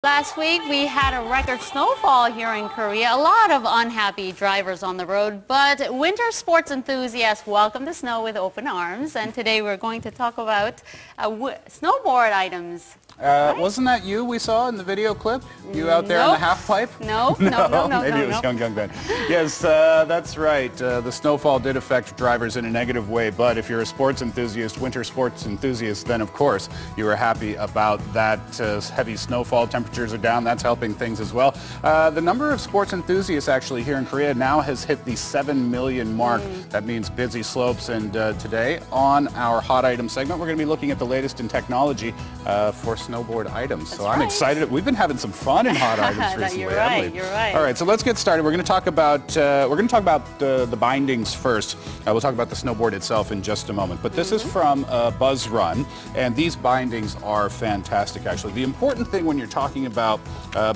Last week, we had a record snowfall here in Korea. A lot of unhappy drivers on the road, but winter sports enthusiasts welcome the snow with open arms. And today we're going to talk about snowboard items. Wasn't that you we saw in the video clip? You out there in the half pipe? No. Maybe it was Young Ben. Yes, that's right. The snowfall did affect drivers in a negative way, but if you're a sports enthusiast, winter sports enthusiast, then of course you are happy about that heavy snowfall. Temperatures are down. That's helping things as well. The number of sports enthusiasts actually here in Korea now has hit the 7 million mark. That means busy slopes. And today on our Hot Item segment, we're going to be looking at the latest in technology for snowboard items. So I'm excited. We've been having some fun in Hot Items recently, haven't we? You're right. All right, so let's get started. We're going to talk about the bindings first. We'll talk about the snowboard itself in just a moment. But this is from Buzz Run, and these bindings are fantastic, actually. The important thing when you're talking about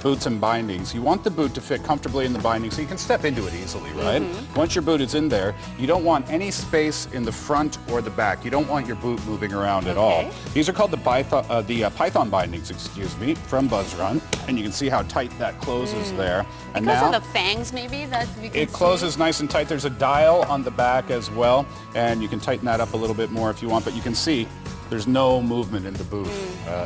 boots and bindings, you want the boot to fit comfortably in the binding so you can step into it easily, right? Once your boot is in there, you don't want any space in the front or the back. You don't want your boot moving around at all. These are called the Python bindings, from Buzz Run, and you can see how tight that closes there. And because now, of the fangs, maybe, that we can it closes nice and tight. There's a dial on the back as well, and you can tighten that up a little bit more if you want, but you can see there's no movement in the boot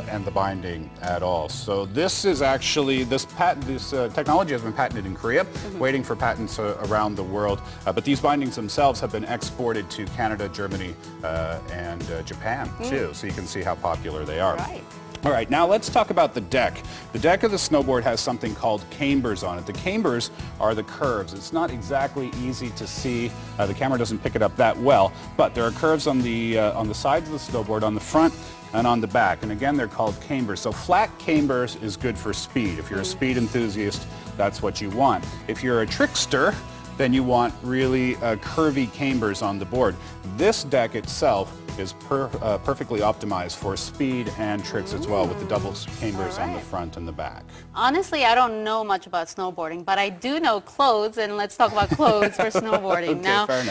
and the binding at all. So this is actually, this technology has been patented in Korea, waiting for patents around the world. But these bindings themselves have been exported to Canada, Germany, and Japan too. So you can see how popular they are. Right. All right, now let's talk about the deck. The deck of the snowboard has something called cambers on it. The cambers are the curves. It's not exactly easy to see. The camera doesn't pick it up that well, but there are curves on the sides of the snowboard, on the front and on the back. And again, they're called cambers. So flat cambers is good for speed. If you're a speed enthusiast, that's what you want. If you're a trickster, then you want really curvy cambers on the board. This deck itself is perfectly optimized for speed and tricks as well, with the double cambers on the front and the back. Honestly, I don't know much about snowboarding, but I do know clothes, and let's talk about clothes for snowboarding. Okay, now, fair enough.